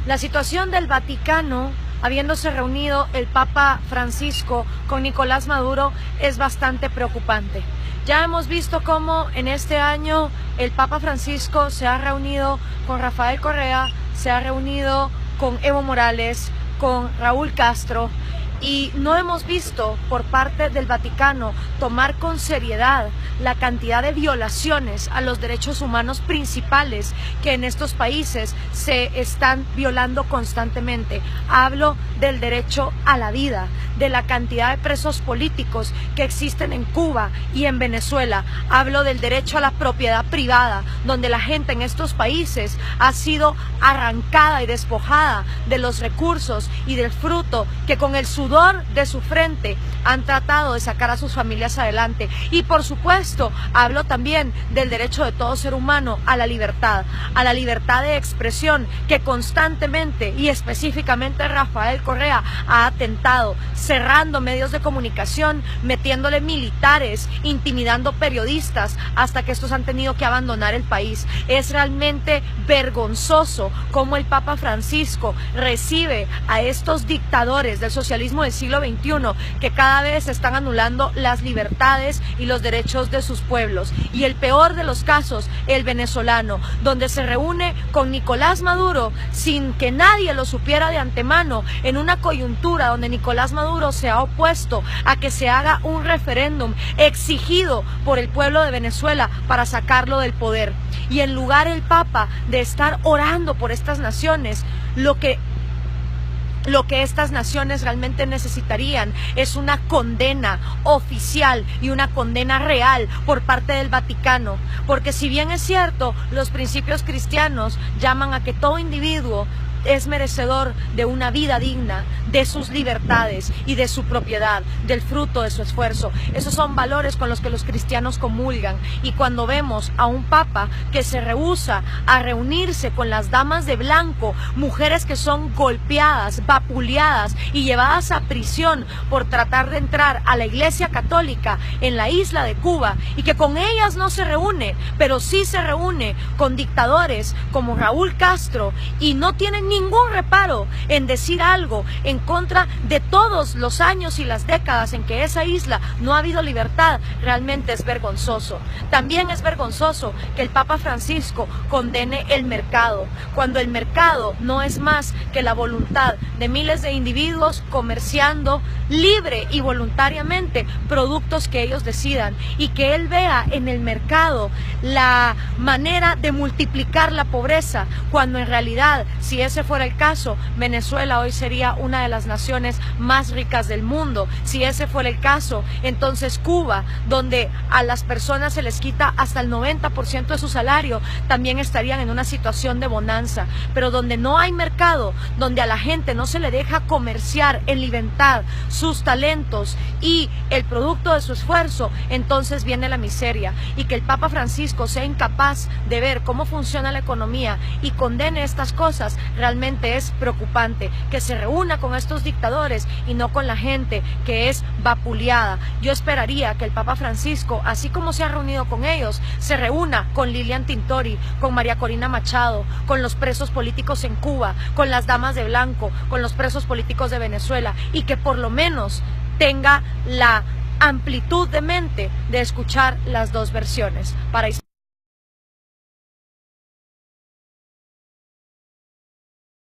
La situación del Vaticano, habiéndose reunido el Papa Francisco con Nicolás Maduro, es bastante preocupante. Ya hemos visto cómo en este año el Papa Francisco se ha reunido con Rafael Correa, se ha reunido con Evo Morales, con Raúl Castro, y no hemos visto por parte del Vaticano tomar con seriedad la cantidad de violaciones a los derechos humanos principales que en estos países se están violando constantemente. Hablo del derecho a la vida, de la cantidad de presos políticos que existen en Cuba y en Venezuela. Hablo del derecho a la propiedad privada, donde la gente en estos países ha sido arrancada y despojada de los recursos y del fruto que con el sudor de su frente han tratado de sacar a sus familias adelante. Y por supuesto hablo también del derecho de todo ser humano a la libertad de expresión, que constantemente y específicamente Rafael Correa ha atentado, cerrando medios de comunicación, metiéndole militares, intimidando periodistas hasta que estos han tenido que abandonar el país. Es realmente vergonzoso cómo el Papa Francisco recibe a estos dictadores del socialismo del siglo XXI, que cada vez están anulando las libertades y los derechos de sus pueblos. Y el peor de los casos, el venezolano, donde se reúne con Nicolás Maduro sin que nadie lo supiera de antemano, en una coyuntura donde Nicolás Maduro se ha opuesto a que se haga un referéndum exigido por el pueblo de Venezuela para sacarlo del poder. Y en lugar el Papa de estar orando por estas naciones, lo que estas naciones realmente necesitarían es una condena oficial y una condena real por parte del Vaticano, porque si bien es cierto, los principios cristianos llaman a que todo individuo es merecedor de una vida digna, de sus libertades y de su propiedad, del fruto de su esfuerzo. Esos son valores con los que los cristianos comulgan. Y cuando vemos a un papa que se rehúsa a reunirse con las damas de blanco, mujeres que son golpeadas, vapuleadas y llevadas a prisión por tratar de entrar a la Iglesia Católica en la isla de Cuba, y que con ellas no se reúne, pero sí se reúne con dictadores como Raúl Castro, y no tienen ningún reparo en decir algo en contra de todos los años y las décadas en que esa isla no ha habido libertad, realmente es vergonzoso. También es vergonzoso que el Papa Francisco condene el mercado, cuando el mercado no es más que la voluntad de miles de individuos comerciando libre y voluntariamente productos que ellos decidan, y que él vea en el mercado la manera de multiplicar la pobreza, cuando en realidad, si ese fuera el caso, Venezuela hoy sería una de las naciones más ricas del mundo. Si ese fuera el caso, entonces Cuba, donde a las personas se les quita hasta el 90% de su salario, también estarían en una situación de bonanza. Pero donde no hay mercado, donde a la gente no se le deja comerciar en libertad sus talentos y el producto de su esfuerzo, entonces viene la miseria. Y que el Papa Francisco sea incapaz de ver cómo funciona la economía y condene estas cosas, realmente es preocupante. Que se reúna con estos dictadores y no con la gente que es vapuleada. Yo esperaría que el Papa Francisco, así como se ha reunido con ellos, se reúna con Lilian Tintori, con María Corina Machado, con los presos políticos en Cuba, con las damas de blanco, con los presos políticos de Venezuela, y que por lo menos tenga la amplitud de mente de escuchar las dos versiones. Para